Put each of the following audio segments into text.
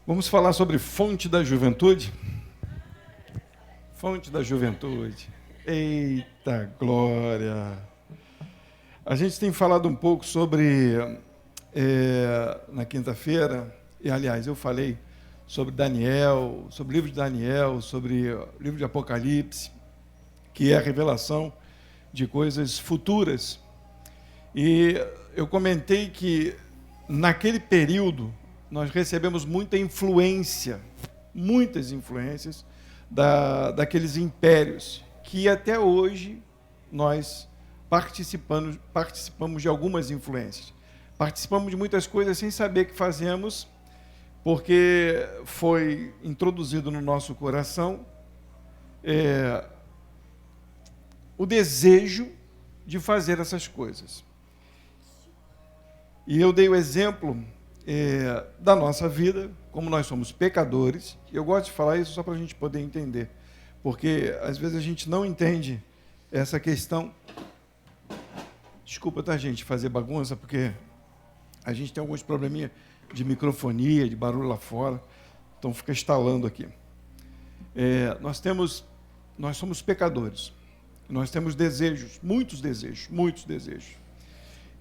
Vamos falar sobre fonte da juventude? Fonte da juventude. Eita glória! A gente tem falado um pouco sobre, na quinta-feira, e aliás, eu falei sobre Daniel, sobre o livro de Daniel, sobre o livro de Apocalipse, que é a revelação de coisas futuras. E eu comentei que, naquele período, nós recebemos muitas influências daqueles impérios, que até hoje nós participamos de algumas influências. Participamos de muitas coisas sem saber que fazemos, porque foi introduzido no nosso coração o desejo de fazer essas coisas. E eu dei o exemplo da nossa vida, como nós somos pecadores. Eu gosto de falar isso só para a gente poder entender, porque às vezes a gente não entende essa questão. Desculpa, tá, gente, fazer bagunça, porque a gente tem alguns probleminha de microfonia, de barulho lá fora, então fica estalando aqui. Nós somos pecadores, nós temos desejos, muitos desejos.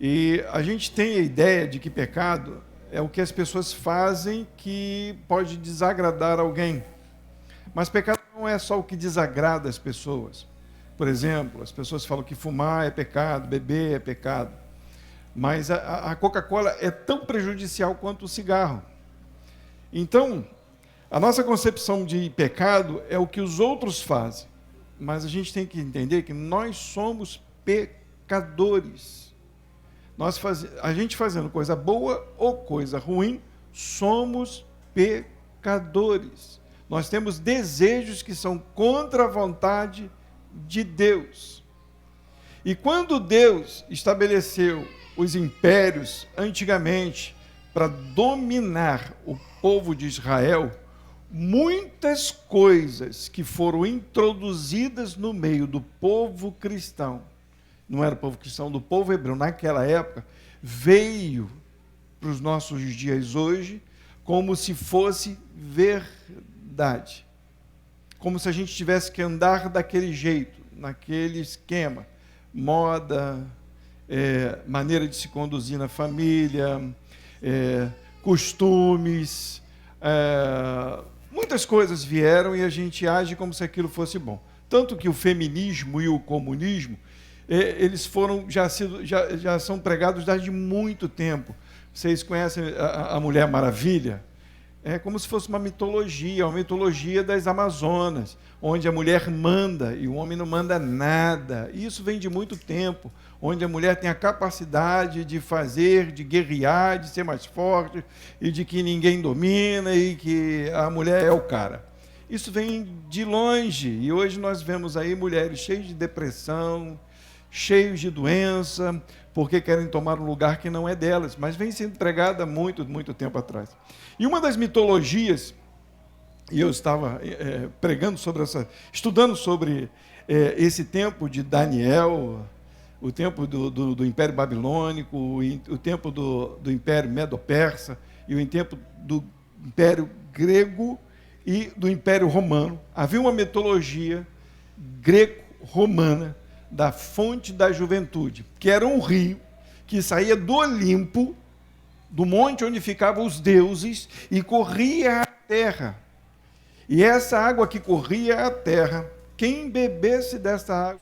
E a gente tem a ideia de que pecado é o que as pessoas fazem que pode desagradar alguém. Mas pecado não é só o que desagrada as pessoas. Por exemplo, as pessoas falam que fumar é pecado, beber é pecado. Mas a Coca-Cola é tão prejudicial quanto o cigarro. Então, a nossa concepção de pecado é o que os outros fazem. Mas a gente tem que entender que nós somos pecadores. A gente fazendo coisa boa ou coisa ruim, somos pecadores. Nós temos desejos que são contra a vontade de Deus. E quando Deus estabeleceu os impérios antigamente para dominar o povo de Israel, muitas coisas que foram introduzidas no meio do povo cristão, não era o povo cristão, do povo hebreu naquela época, veio para os nossos dias hoje como se fosse verdade. Como se a gente tivesse que andar daquele jeito, naquele esquema. Moda, maneira de se conduzir na família, costumes, muitas coisas vieram e a gente age como se aquilo fosse bom. Tanto que o feminismo e o comunismo, eles já são pregados desde muito tempo. Vocês conhecem a Mulher Maravilha? É como se fosse uma mitologia das Amazonas, onde a mulher manda e o homem não manda nada. E isso vem de muito tempo, onde a mulher tem a capacidade de fazer, de guerrear, de ser mais forte, e de que ninguém domina, e que a mulher é o cara. Isso vem de longe, e hoje nós vemos aí mulheres cheias de depressão, cheios de doença, porque querem tomar um lugar que não é delas, mas vem sendo pregada há muito tempo atrás. E uma das mitologias, e eu estava estudando sobre esse tempo de Daniel, o tempo do Império Babilônico, o tempo do Império Medo-Persa, e o tempo do Império Grego e do Império Romano. Havia uma mitologia greco-romana da fonte da juventude, que era um rio que saía do Olimpo, do monte onde ficavam os deuses, e corria à terra. E essa água que corria à terra, quem bebesse dessa água,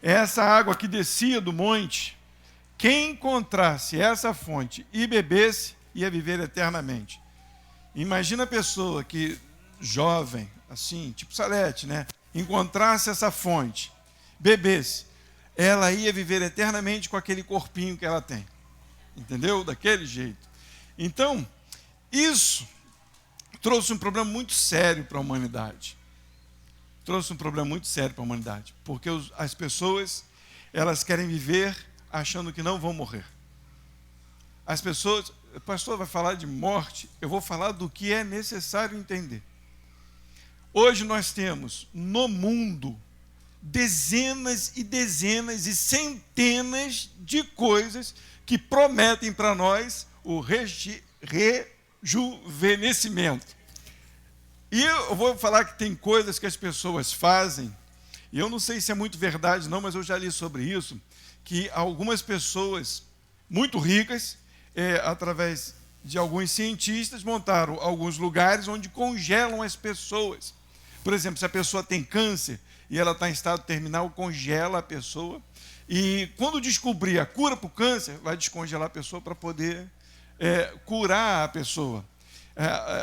essa água que descia do monte, quem encontrasse essa fonte e bebesse, ia viver eternamente. Imagina a pessoa que, jovem, assim, tipo Salete, né, encontrasse essa fonte, bebesse, ela ia viver eternamente com aquele corpinho que ela tem. Entendeu? Daquele jeito. Então, isso trouxe um problema muito sério para a humanidade. Porque as pessoas, elas querem viver achando que não vão morrer. As pessoas, o pastor vai falar de morte, eu vou falar do que é necessário entender. Hoje nós temos no mundo dezenas e centenas de coisas que prometem para nós o rejuvenescimento. E eu vou falar que tem coisas que as pessoas fazem, e eu não sei se é muito verdade não, mas eu já li sobre isso, que algumas pessoas muito ricas, através de alguns cientistas, montaram alguns lugares onde congelam as pessoas. Por exemplo, se a pessoa tem câncer e ela está em estado terminal, congela a pessoa. E quando descobrir a cura para o câncer, vai descongelar a pessoa para poder curar a pessoa.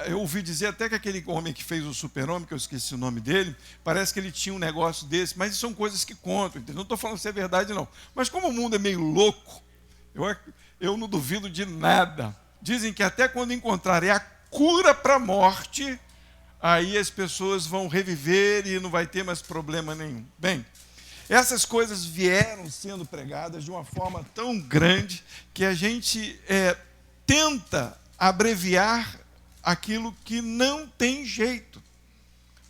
Eu ouvi dizer até que aquele homem que fez o Super-Homem, que eu esqueci o nome dele, parece que ele tinha um negócio desse, mas são coisas que contam, entendeu? Não estou falando se é verdade, não. Mas como o mundo é meio louco, eu não duvido de nada. Dizem que até quando encontrarem a cura para a morte, aí as pessoas vão reviver e não vai ter mais problema nenhum. Bem, essas coisas vieram sendo pregadas de uma forma tão grande que a gente tenta abreviar aquilo que não tem jeito.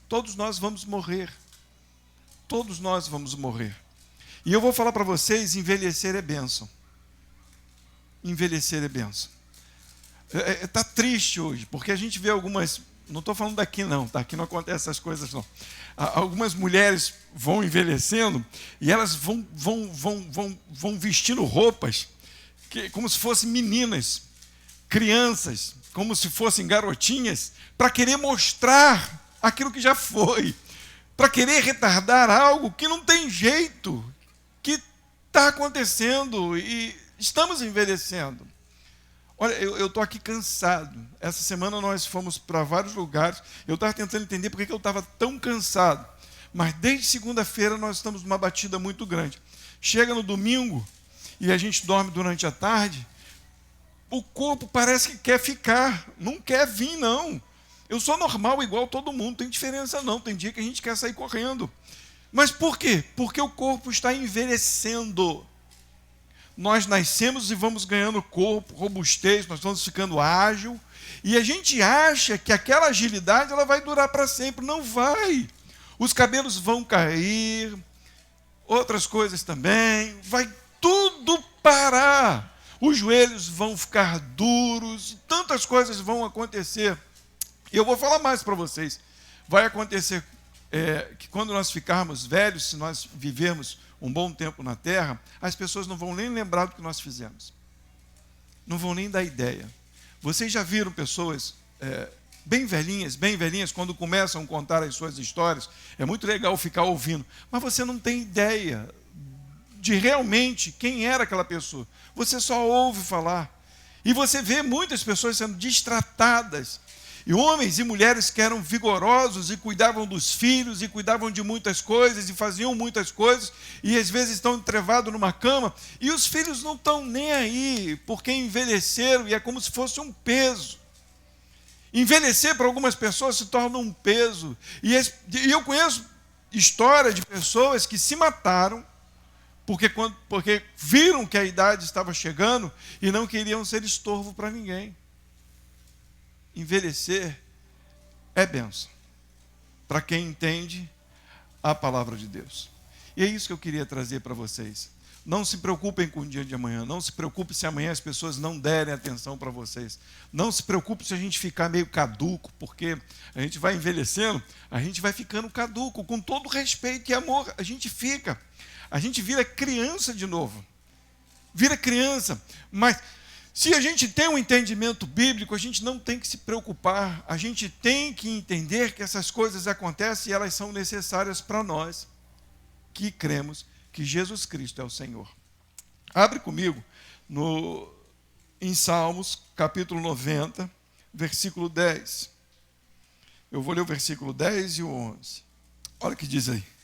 Todos nós vamos morrer. Todos nós vamos morrer. E eu vou falar para vocês, envelhecer é bênção. Envelhecer é bênção. Está triste hoje, porque a gente vê algumas... Não estou falando daqui não, tá? Aqui não acontece essas coisas não. Algumas mulheres vão envelhecendo e elas vão vestindo roupas como se fossem meninas, crianças, como se fossem garotinhas, para querer mostrar aquilo que já foi, para querer retardar algo que não tem jeito, que está acontecendo e estamos envelhecendo. Olha, eu estou aqui cansado. Essa semana nós fomos para vários lugares. Eu estava tentando entender por que eu estava tão cansado. Mas desde segunda-feira nós estamos numa batida muito grande. Chega no domingo e a gente dorme durante a tarde, o corpo parece que quer ficar, não quer vir, não. Eu sou normal, igual todo mundo, não tem diferença não. Tem dia que a gente quer sair correndo. Mas por quê? Porque o corpo está envelhecendo. Nós nascemos e vamos ganhando corpo, robustez, nós vamos ficando ágil, e a gente acha que aquela agilidade ela vai durar para sempre. Não vai. Os cabelos vão cair, outras coisas também, vai tudo parar. Os joelhos vão ficar duros, tantas coisas vão acontecer. E eu vou falar mais para vocês. Vai acontecer que quando nós ficarmos velhos, se nós vivermos um bom tempo na Terra, as pessoas não vão nem lembrar do que nós fizemos. Não vão nem dar ideia. Vocês já viram pessoas bem velhinhas, quando começam a contar as suas histórias? É muito legal ficar ouvindo, mas você não tem ideia de realmente quem era aquela pessoa. Você só ouve falar. E você vê muitas pessoas sendo destratadas. E homens e mulheres que eram vigorosos e cuidavam dos filhos e cuidavam de muitas coisas e faziam muitas coisas e às vezes estão entrevados numa cama e os filhos não estão nem aí porque envelheceram e é como se fosse um peso. Envelhecer para algumas pessoas se torna um peso. E eu conheço história de pessoas que se mataram porque viram que a idade estava chegando e não queriam ser estorvo para ninguém. Envelhecer é bênção para quem entende a palavra de Deus. E é isso que eu queria trazer para vocês. Não se preocupem com o dia de amanhã. Não se preocupe se amanhã as pessoas não derem atenção para vocês. Não se preocupe se a gente ficar meio caduco, porque a gente vai envelhecendo, a gente vai ficando caduco. Com todo respeito e amor, a gente fica. A gente vira criança de novo. Vira criança, mas... Se a gente tem um entendimento bíblico, a gente não tem que se preocupar, a gente tem que entender que essas coisas acontecem e elas são necessárias para nós, que cremos que Jesus Cristo é o Senhor. Abre comigo em Salmos, capítulo 90, versículo 10. Eu vou ler o versículo 10 e o 11. Olha o que diz aí.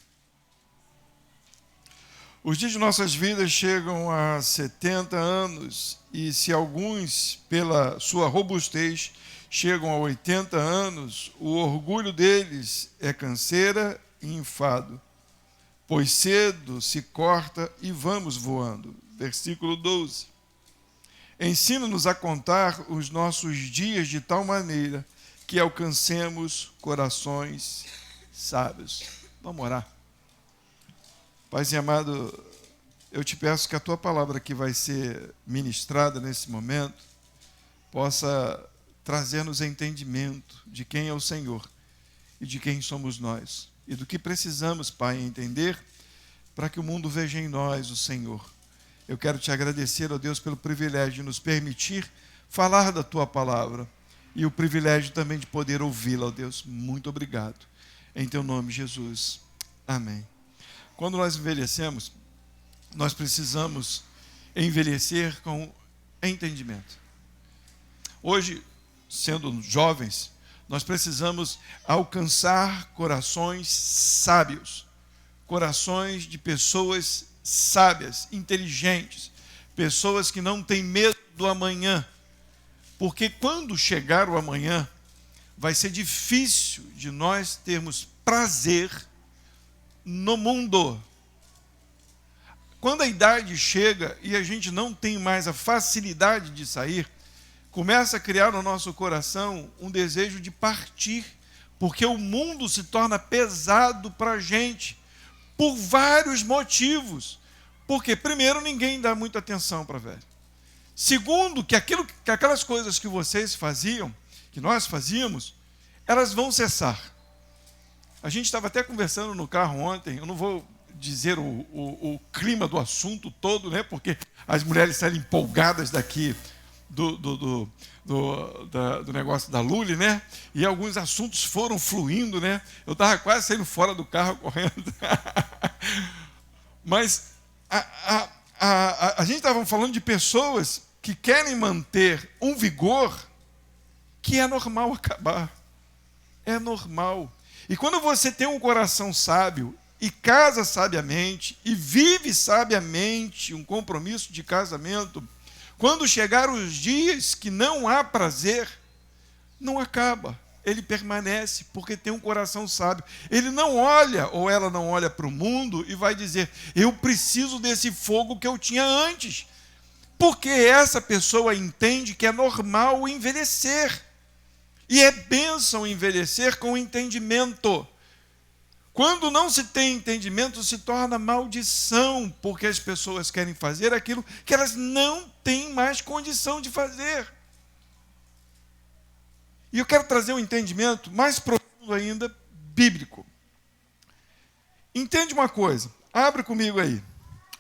Os dias de nossas vidas chegam a 70 anos, e se alguns, pela sua robustez, chegam a 80 anos, o orgulho deles é canseira e enfado, pois cedo se corta e vamos voando. Versículo 12. Ensina-nos a contar os nossos dias de tal maneira que alcancemos corações sábios. Vamos orar. Paizinho amado, eu te peço que a tua palavra que vai ser ministrada nesse momento possa trazer-nos entendimento de quem é o Senhor e de quem somos nós. E do que precisamos, Pai, entender para que o mundo veja em nós o Senhor. Eu quero te agradecer, ó Deus, pelo privilégio de nos permitir falar da Tua palavra e o privilégio também de poder ouvi-la, ó Deus. Muito obrigado. Em Teu nome, Jesus. Amém. Quando nós envelhecemos, nós precisamos envelhecer com entendimento. Hoje, sendo jovens, nós precisamos alcançar corações sábios, corações de pessoas sábias, inteligentes, pessoas que não têm medo do amanhã, porque quando chegar o amanhã, vai ser difícil de nós termos prazer no mundo. Quando a idade chega e a gente não tem mais a facilidade de sair, começa a criar no nosso coração um desejo de partir, porque o mundo se torna pesado para a gente, por vários motivos. Porque, primeiro, ninguém dá muita atenção para velho. Segundo, que aquelas coisas que vocês faziam, que nós fazíamos, elas vão cessar. A gente estava até conversando no carro ontem, eu não vou dizer o clima do assunto todo, né? Porque as mulheres saem empolgadas daqui do negócio da Lully, né? E alguns assuntos foram fluindo, né? Eu estava quase saindo fora do carro correndo. Mas a gente estava falando de pessoas que querem manter um vigor que é normal acabar. É normal. E quando você tem um coração sábio e casa sabiamente e vive sabiamente um compromisso de casamento, quando chegar os dias que não há prazer, não acaba. Ele permanece, porque tem um coração sábio. Ele não olha, ou ela não olha para o mundo e vai dizer, eu preciso desse fogo que eu tinha antes. Porque essa pessoa entende que é normal envelhecer. E é bênção envelhecer com entendimento. Quando não se tem entendimento, se torna maldição, porque as pessoas querem fazer aquilo que elas não têm mais condição de fazer. E eu quero trazer um entendimento mais profundo ainda, bíblico. Entende uma coisa, abre comigo aí.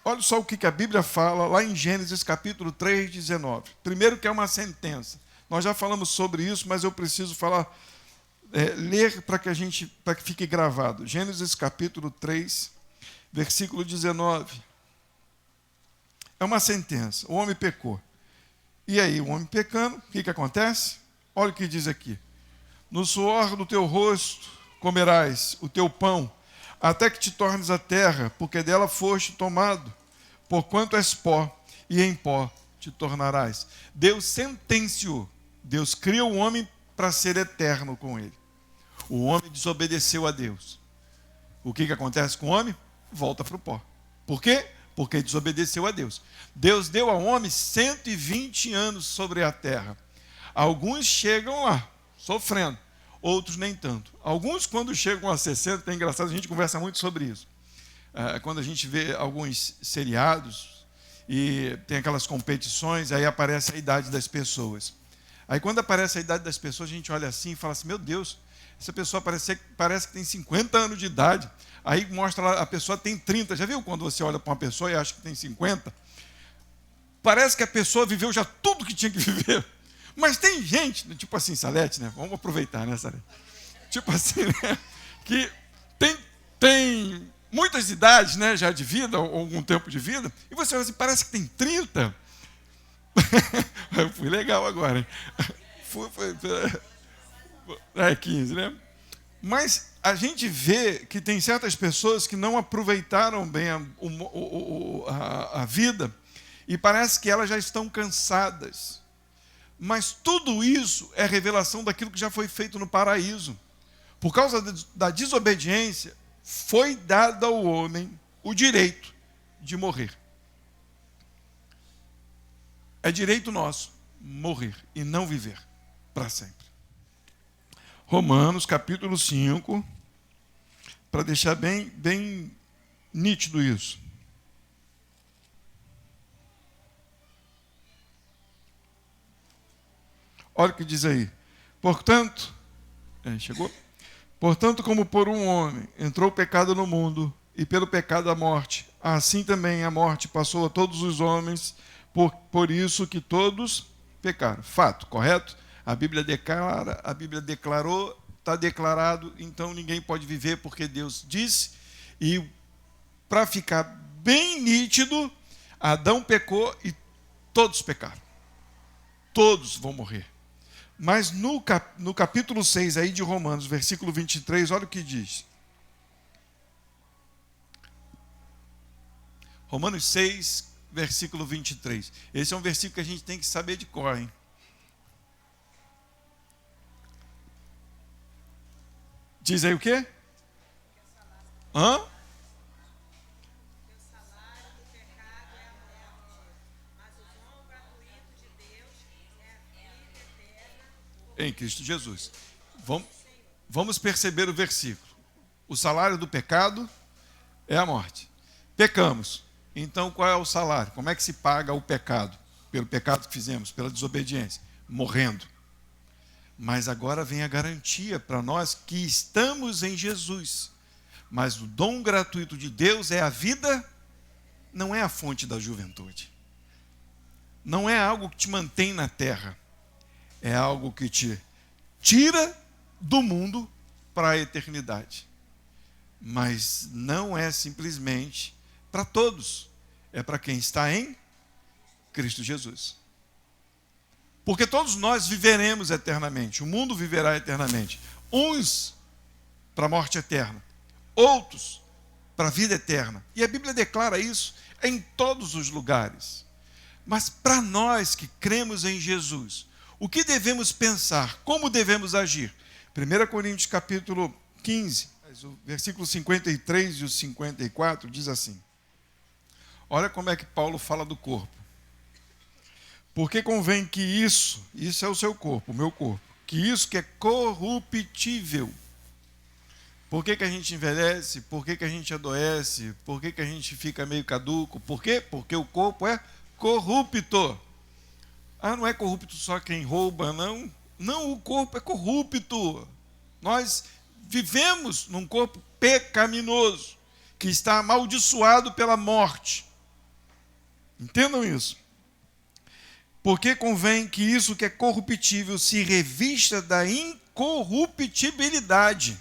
Olha só o que a Bíblia fala lá em Gênesis capítulo 3, 19. Primeiro que é uma sentença. Nós já falamos sobre isso, mas eu preciso falar, ler para que fique gravado. Gênesis capítulo 3, versículo 19. É uma sentença. O homem pecou. E aí, o homem pecando, o que acontece? Olha o que diz aqui. No suor do teu rosto comerás o teu pão, até que te tornes a terra, porque dela foste tomado, porquanto és pó, e em pó te tornarás. Deus sentenciou. Deus cria o homem para ser eterno com ele. O homem desobedeceu a Deus. O que acontece com o homem? Volta para o pó. Por quê? Porque desobedeceu a Deus. Deus deu ao homem 120 anos sobre a terra. Alguns chegam lá, sofrendo. Outros nem tanto. Alguns, quando chegam a 60, é engraçado, a gente conversa muito sobre isso. Quando a gente vê alguns seriados e tem aquelas competições, aí aparece a idade das pessoas. Aí quando aparece a idade das pessoas, a gente olha assim e fala assim, meu Deus, essa pessoa parece que tem 50 anos de idade. Aí mostra lá, a pessoa tem 30. Já viu quando você olha para uma pessoa e acha que tem 50? Parece que a pessoa viveu já tudo que tinha que viver. Mas tem gente, tipo assim, Salete, né? Vamos aproveitar, né, Salete? Tipo assim, né? Que tem muitas idades, né, já de vida, ou algum tempo de vida, e você olha assim, parece que tem 30. Fui legal agora, hein? Foi 15, né? Mas a gente vê que tem certas pessoas que não aproveitaram bem a vida e parece que elas já estão cansadas. Mas tudo isso é revelação daquilo que já foi feito no paraíso. Por causa da desobediência, foi dado ao homem o direito de morrer. É direito nosso morrer e não viver para sempre. Romanos capítulo 5, para deixar bem nítido isso. Olha o que diz aí. Portanto, chegou? Portanto, como por um homem entrou o pecado no mundo, e pelo pecado a morte, assim também a morte passou a todos os homens, por isso que todos pecaram. Fato, correto? A Bíblia declara, a Bíblia declarou, está declarado, então ninguém pode viver porque Deus disse. E para ficar bem nítido, Adão pecou e todos pecaram. Todos vão morrer. Mas no capítulo 6 aí de Romanos, versículo 23, olha o que diz. Romanos 6, versículo 23. Esse é um versículo que a gente tem que saber de cor, hein? Diz aí o quê? Hã? Em Cristo Jesus. Vamos perceber o versículo. O salário do pecado é a morte. Pecamos. Então qual é o salário? Como é que se paga o pecado? Pelo pecado que fizemos, pela desobediência? Morrendo. Mas agora vem a garantia para nós que estamos em Jesus. Mas o dom gratuito de Deus é a vida, não é a fonte da juventude. Não é algo que te mantém na terra. É algo que te tira do mundo para a eternidade. Mas não é simplesmente para todos. É para quem está em Cristo Jesus. Porque todos nós viveremos eternamente. O mundo viverá eternamente. Uns para a morte eterna. Outros para a vida eterna. E a Bíblia declara isso em todos os lugares. Mas para nós que cremos em Jesus, o que devemos pensar? Como devemos agir? 1 Coríntios capítulo 15, o versículo 53 e o 54 diz assim. Olha como é que Paulo fala do corpo. Porque convém que isso é o seu corpo, o meu corpo, que isso que é corruptível. Por que a gente envelhece? Por que a gente adoece? Por que a gente fica meio caduco? Por quê? Porque o corpo é corrupto. Ah, não é corrupto só quem rouba, não. Não, o corpo é corrupto. Nós vivemos num corpo pecaminoso, que está amaldiçoado pela morte. Entendam isso. Porque convém que isso que é corruptível se revista da incorruptibilidade.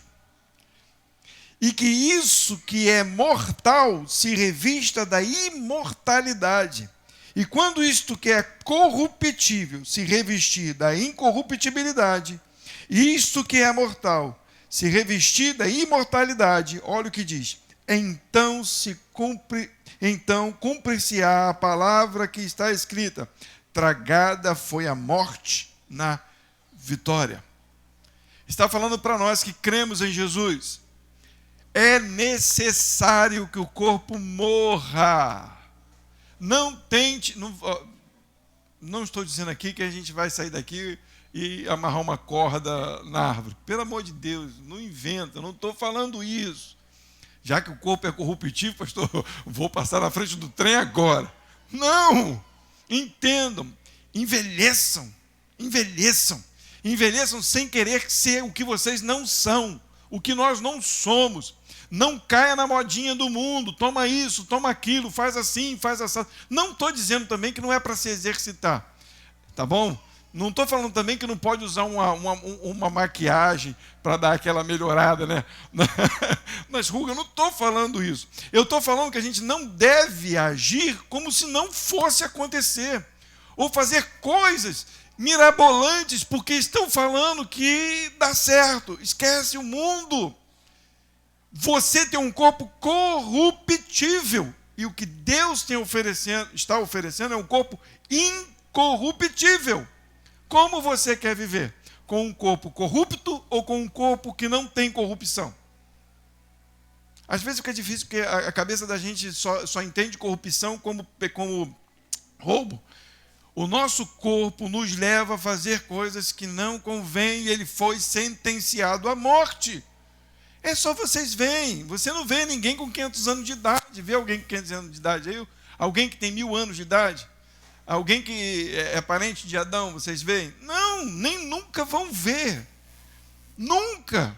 E que isso que é mortal se revista da imortalidade. E quando isto que é corruptível se revestir da incorruptibilidade, e isto que é mortal se revestir da imortalidade, olha o que diz, então cumprir-se-á a palavra que está escrita, tragada foi a morte na vitória. Está falando para nós que cremos em Jesus. É necessário que o corpo morra. Não tente, não estou dizendo aqui que a gente vai sair daqui e amarrar uma corda na árvore. Pelo amor de Deus, não inventa, não estou falando isso. Já que o corpo é corruptível, pastor, vou passar na frente do trem agora. Não! Entendam, envelheçam sem querer ser o que vocês não são, o que nós não somos. Não caia na modinha do mundo, toma isso, toma aquilo, faz assim, faz assim. Não estou dizendo também que não é para se exercitar, tá bom? Não estou falando também que não pode usar uma maquiagem para dar aquela melhorada, né? Nas rugas, eu não estou falando isso. Eu estou falando que a gente não deve agir como se não fosse acontecer. Ou fazer coisas mirabolantes porque estão falando que dá certo. Esquece o mundo. Você tem um corpo corruptível. E o que Deus está oferecendo é um corpo incorruptível. Como você quer viver? Com um corpo corrupto ou com um corpo que não tem corrupção? Às vezes fica difícil porque a cabeça da gente só entende corrupção como roubo. O nosso corpo nos leva a fazer coisas que não convém e ele foi sentenciado à morte. É só vocês veem. Você não vê ninguém com 500 anos de idade. Vê alguém com 500 anos de idade aí? Alguém que tem 1000 anos de idade? Alguém que é parente de Adão, vocês veem? Não! nem nunca vão ver. Nunca.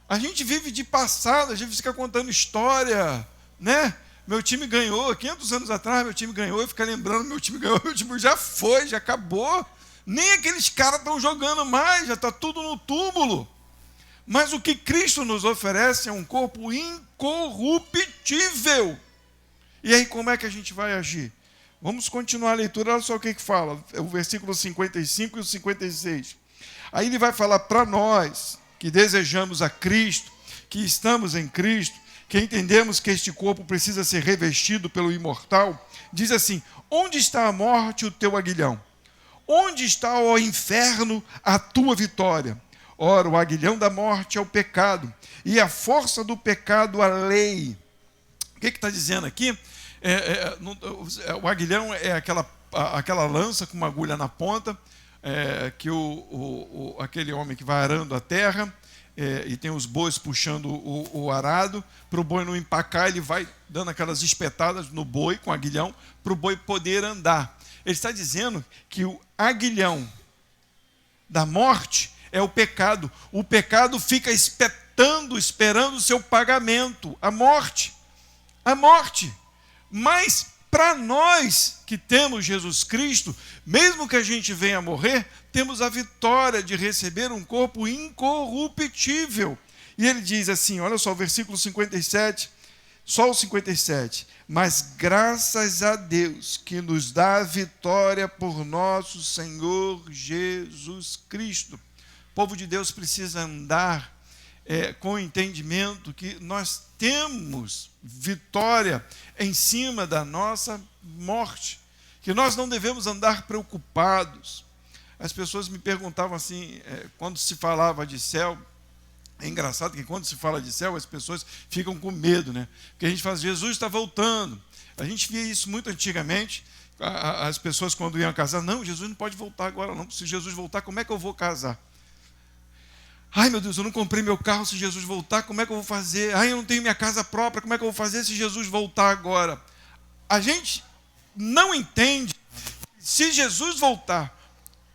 A gente vive de passado, a gente fica contando história, né? Meu time ganhou, 500 anos atrás meu time ganhou, e fica lembrando, meu time ganhou, meu time já foi, já acabou. Nem aqueles caras estão jogando mais, já está tudo no túmulo. Mas o que Cristo nos oferece é um corpo incorruptível. E aí como é que a gente vai agir? Vamos continuar a leitura, olha só o que fala, é o versículo 55 e o 56. Aí ele vai falar para nós, que desejamos a Cristo, que estamos em Cristo, que entendemos que este corpo precisa ser revestido pelo imortal, diz assim: onde está a morte, o teu aguilhão? Onde está, ó inferno, a tua vitória? Ora, o aguilhão da morte é o pecado, e a força do pecado, a lei. O que está dizendo aqui? O aguilhão é aquela lança com uma agulha na ponta, que aquele homem que vai arando a terra, e tem os bois puxando o arado, para o boi não empacar, ele vai dando aquelas espetadas no boi com aguilhão, para o boi poder andar. Ele está dizendo que o aguilhão da morte é o pecado. O pecado fica espetando, esperando o seu pagamento, a morte. A morte. Mas para nós que temos Jesus Cristo, mesmo que a gente venha a morrer, temos a vitória de receber um corpo incorruptível. E ele diz assim, olha só, o versículo 57, só o 57. Mas graças a Deus que nos dá a vitória por nosso Senhor Jesus Cristo. O povo de Deus precisa andar com o entendimento que nós temos vitória em cima da nossa morte, que nós não devemos andar preocupados. As pessoas me perguntavam assim, quando se falava de céu, é engraçado que quando se fala de céu, as pessoas ficam com medo, né? Porque a gente fala, Jesus está voltando. A gente via isso muito antigamente, as pessoas quando iam casar, não, Jesus não pode voltar agora não, se Jesus voltar, como é que eu vou casar? Ai, meu Deus, eu não comprei meu carro, se Jesus voltar, como é que eu vou fazer? Ai, eu não tenho minha casa própria, como é que eu vou fazer se Jesus voltar agora? A gente não entende, se Jesus voltar,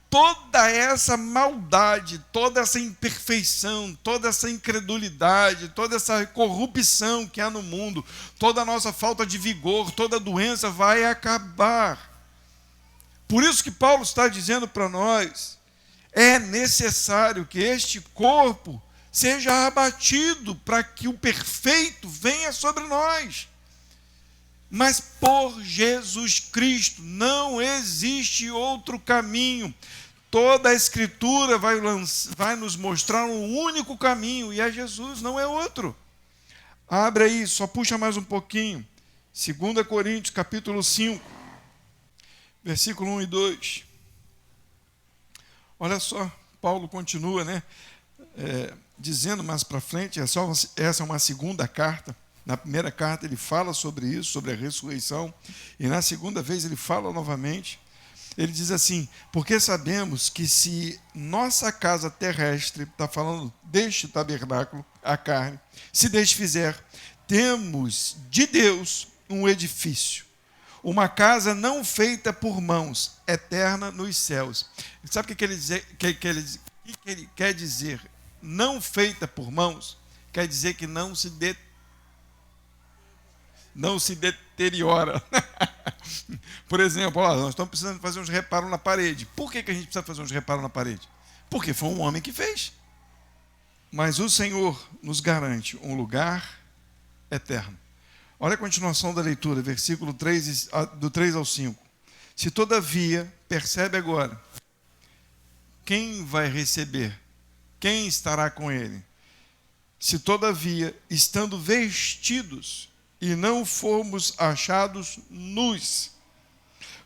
toda essa maldade, toda essa imperfeição, toda essa incredulidade, toda essa corrupção que há no mundo, toda a nossa falta de vigor, toda doença vai acabar. Por isso que Paulo está dizendo para nós, é necessário que este corpo seja abatido para que o perfeito venha sobre nós. Mas por Jesus Cristo não existe outro caminho. Toda a Escritura vai nos mostrar um único caminho, e é Jesus, não é outro. Abre aí, só puxa mais um pouquinho. 2 Coríntios, capítulo 5, versículo 1 e 2. Olha só, Paulo continua, né? Dizendo mais para frente, essa é uma segunda carta. Na primeira carta ele fala sobre isso, sobre a ressurreição, e na segunda vez ele fala novamente. Ele diz assim, porque sabemos que se nossa casa terrestre, está falando deste tabernáculo, a carne, se desfizer, temos de Deus um edifício, uma casa não feita por mãos, eterna nos céus. Sabe o que ele quer dizer? Não feita por mãos, quer dizer que não se deteriora. Por exemplo, nós estamos precisando fazer uns reparos na parede. Por que a gente precisa fazer uns reparos na parede? Porque foi um homem que fez. Mas o Senhor nos garante um lugar eterno. Olha a continuação da leitura, versículo 3, do 3 ao 5. Se todavia, percebe agora, quem vai receber? Quem estará com ele? Se todavia, estando vestidos, e não formos achados nus,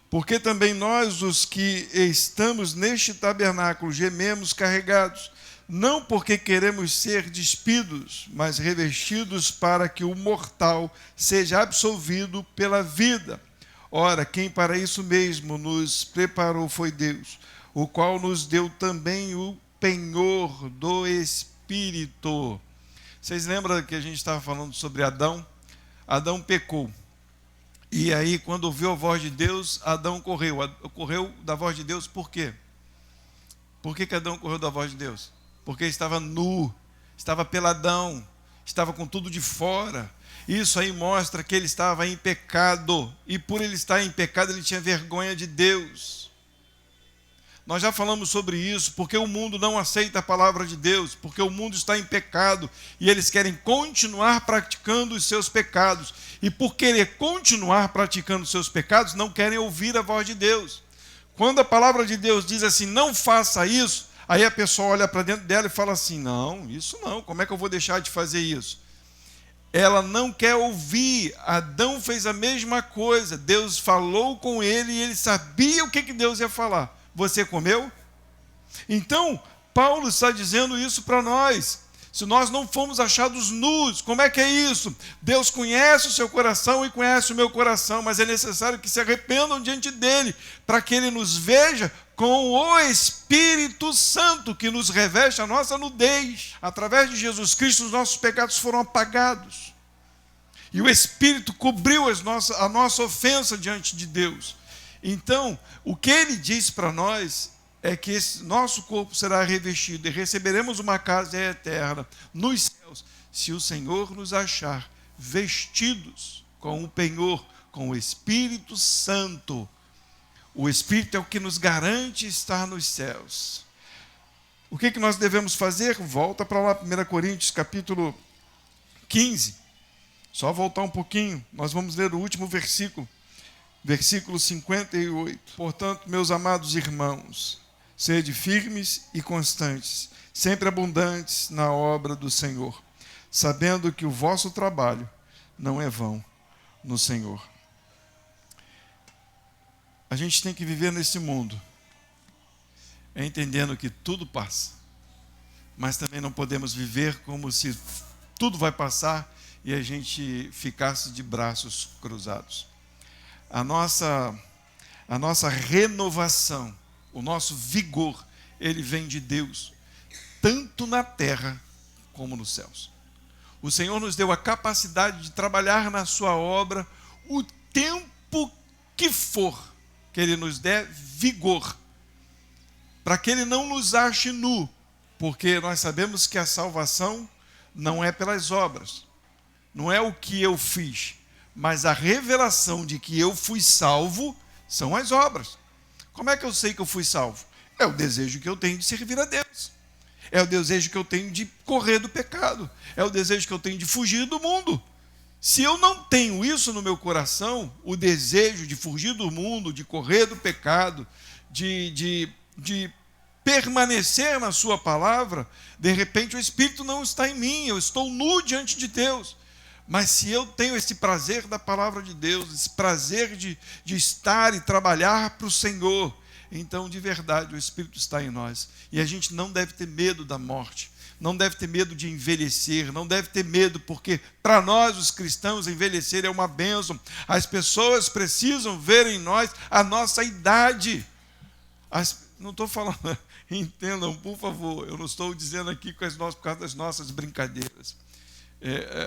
porque também nós, os que estamos neste tabernáculo, gememos carregados, não porque queremos ser despidos, mas revestidos para que o mortal seja absolvido pela vida. Ora, quem para isso mesmo nos preparou foi Deus, o qual nos deu também o penhor do Espírito. Vocês lembram que a gente estava falando sobre Adão? Adão pecou. E aí, quando ouviu a voz de Deus, Adão correu. Correu da voz de Deus por quê? Por que Adão correu da voz de Deus? Porque estava nu, estava peladão, estava com tudo de fora. Isso aí mostra que ele estava em pecado. E por ele estar em pecado, ele tinha vergonha de Deus. Nós já falamos sobre isso, porque o mundo não aceita a palavra de Deus, porque o mundo está em pecado e eles querem continuar praticando os seus pecados. E por querer continuar praticando os seus pecados, não querem ouvir a voz de Deus. Quando a palavra de Deus diz assim, não faça isso, aí a pessoa olha para dentro dela e fala assim, não, isso não, como é que eu vou deixar de fazer isso? Ela não quer ouvir. Adão fez a mesma coisa, Deus falou com ele e ele sabia o que Deus ia falar. Você comeu? Então, Paulo está dizendo isso para nós. Se nós não fomos achados nus, como é que é isso? Deus conhece o seu coração e conhece o meu coração, mas é necessário que se arrependam diante dele, para que ele nos veja com o Espírito Santo, que nos reveste a nossa nudez. Através de Jesus Cristo, os nossos pecados foram apagados. E o Espírito cobriu a nossa ofensa diante de Deus. Então, o que ele diz para nós é que esse nosso corpo será revestido e receberemos uma casa eterna nos céus, se o Senhor nos achar vestidos com o penhor, com o Espírito Santo. O Espírito é o que nos garante estar nos céus. O que nós devemos fazer? Volta para lá, 1 Coríntios, capítulo 15. Só voltar um pouquinho, nós vamos ler o último versículo. Versículo 58. Portanto, meus amados irmãos, sede firmes e constantes, sempre abundantes na obra do Senhor, sabendo que o vosso trabalho não é vão no Senhor. A gente tem que viver nesse mundo, entendendo que tudo passa, mas também não podemos viver como se tudo vai passar e a gente ficasse de braços cruzados. A nossa renovação, o nosso vigor, ele vem de Deus, tanto na terra como nos céus. O Senhor nos deu a capacidade de trabalhar na sua obra o tempo que for, que Ele nos der vigor, para que Ele não nos ache nu, porque nós sabemos que a salvação não é pelas obras, não é o que eu fiz, mas a revelação de que eu fui salvo são as obras. Como é que eu sei que eu fui salvo? É o desejo que eu tenho de servir a Deus. É o desejo que eu tenho de correr do pecado. É o desejo que eu tenho de fugir do mundo. Se eu não tenho isso no meu coração, o desejo de fugir do mundo, de correr do pecado, de permanecer na sua palavra, de repente o Espírito não está em mim, eu estou nu diante de Deus. Mas se eu tenho esse prazer da palavra de Deus, esse prazer de estar e trabalhar para o Senhor, então de verdade o Espírito está em nós. E a gente não deve ter medo da morte, não deve ter medo de envelhecer, não deve ter medo, porque para nós os cristãos envelhecer é uma bênção. As pessoas precisam ver em nós a nossa idade. Não estou falando, entendam por favor, eu não estou dizendo aqui por causa das nossas brincadeiras.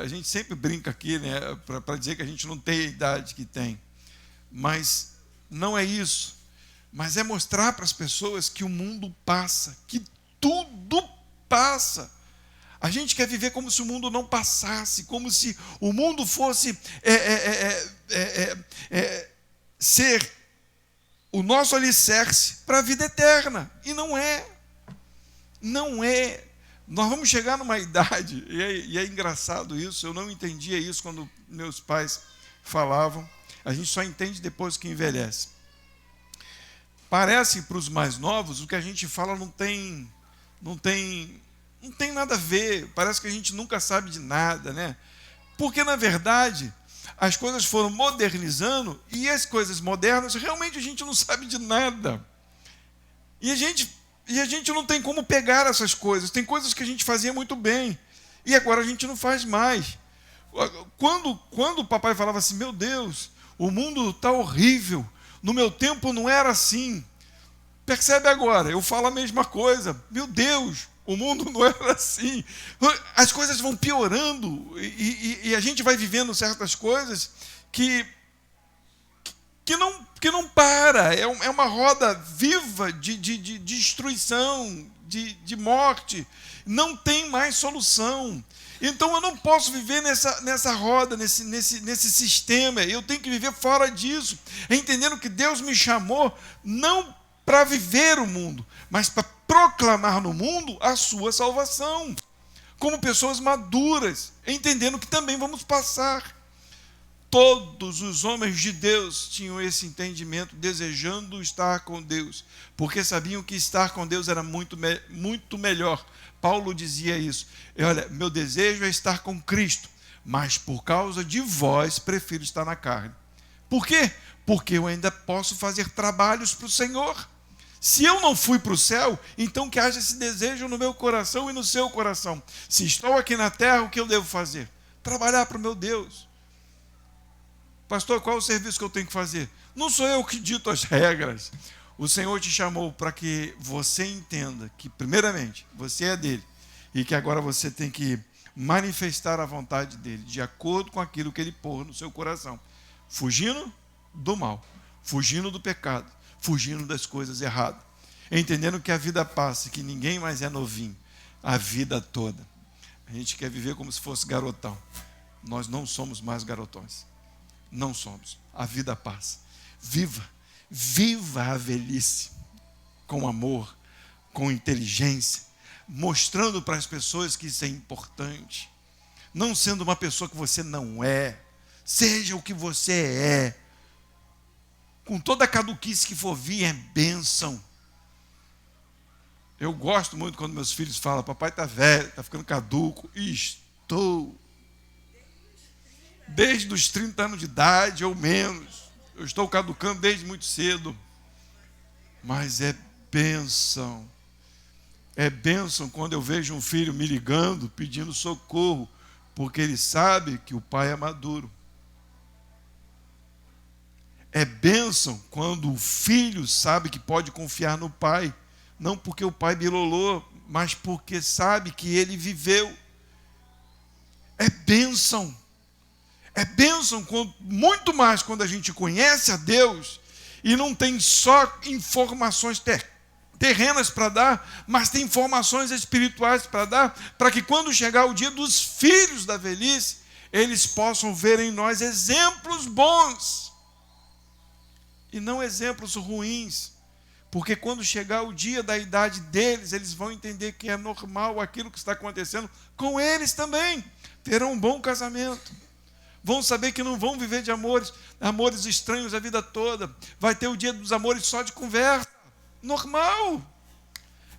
A gente sempre brinca aqui, né, para dizer que a gente não tem a idade que tem. Mas não é isso. Mas é mostrar para as pessoas que o mundo passa, que tudo passa. A gente quer viver como se o mundo não passasse, como se o mundo fosse ser o nosso alicerce para a vida eterna. E não é. Não é. Nós vamos chegar numa idade, e é engraçado isso, eu não entendia isso quando meus pais falavam, a gente só entende depois que envelhece. Parece para os mais novos, o que a gente fala não tem nada a ver, parece que a gente nunca sabe de nada, né? Porque, na verdade, as coisas foram modernizando, e as coisas modernas, realmente a gente não sabe de nada. E a gente não tem como pegar essas coisas. Tem coisas que a gente fazia muito bem, e agora a gente não faz mais. Quando o papai falava assim, meu Deus, o mundo está horrível, no meu tempo não era assim. Percebe agora, eu falo a mesma coisa. Meu Deus, o mundo não era assim. As coisas vão piorando, e a gente vai vivendo certas coisas que Porque não para, é uma roda viva de destruição, de morte. Não tem mais solução. Então eu não posso viver nessa roda, nesse sistema. Eu tenho que viver fora disso, entendendo que Deus me chamou não para viver o mundo, mas para proclamar no mundo a sua salvação. Como pessoas maduras, entendendo que também vamos passar. Todos os homens de Deus tinham esse entendimento, desejando estar com Deus, porque sabiam que estar com Deus era muito melhor. Paulo dizia isso. Olha, meu desejo é estar com Cristo, mas por causa de vós prefiro estar na carne. Por quê? Porque eu ainda posso fazer trabalhos para o Senhor. Se eu não fui para o céu, então que haja esse desejo no meu coração e no seu coração. Se estou aqui na terra, o que eu devo fazer? Trabalhar para o meu Deus. Pastor, qual é o serviço que eu tenho que fazer? Não sou eu que dito as regras. O Senhor te chamou para que você entenda que, primeiramente, você é dele e que agora você tem que manifestar a vontade dele, de acordo com aquilo que ele pôs no seu coração, fugindo do mal, fugindo do pecado, fugindo das coisas erradas, entendendo que a vida passa, que ninguém mais é novinho, a vida toda. A gente quer viver como se fosse garotão. Nós não somos mais garotões. Não somos. A vida passa. Viva a velhice com amor, com inteligência, mostrando para as pessoas que isso é importante. Não sendo uma pessoa que você não é. Seja o que você é. Com toda a caduquice que for vir, é bênção. Eu gosto muito quando meus filhos falam: papai está velho, está ficando caduco. Estou. Desde os 30 anos de idade ou menos. Eu estou caducando desde muito cedo. Mas é bênção. É bênção quando eu vejo um filho me ligando, pedindo socorro, porque ele sabe que o pai é maduro. É bênção quando o filho sabe que pode confiar no pai, não porque o pai bilolou, mas porque sabe que ele viveu. É bênção. É bênção muito mais quando a gente conhece a Deus e não tem só informações terrenas para dar, mas tem informações espirituais para dar, para que quando chegar o dia dos filhos da velhice, eles possam ver em nós exemplos bons e não exemplos ruins. Porque quando chegar o dia da idade deles, eles vão entender que é normal aquilo que está acontecendo com eles também. Terão um bom casamento. Vão saber que não vão viver de amores estranhos a vida toda. Vai ter o dia dos amores só de conversa. Normal.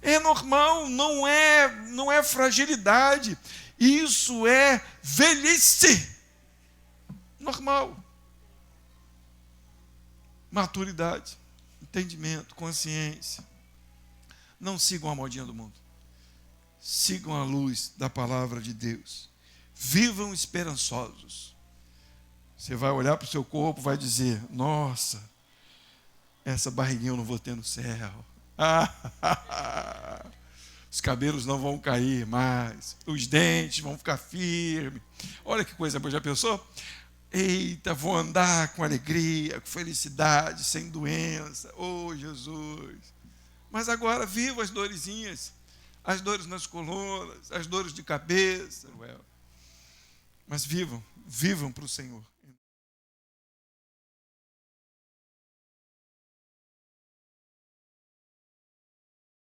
É normal, não é fragilidade. Isso é velhice. Normal. Maturidade, entendimento, consciência. Não sigam a modinha do mundo. Sigam a luz da palavra de Deus. Vivam esperançosos. Você vai olhar para o seu corpo e vai dizer: nossa, essa barriguinha eu não vou ter no céu. Os cabelos não vão cair mais. Os dentes vão ficar firmes. Olha que coisa boa, já pensou? Eita, vou andar com alegria, com felicidade, sem doença. Oh, Jesus. Mas agora vivo as dorezinhas. As dores nas colunas, as dores de cabeça. Mas vivam para o Senhor.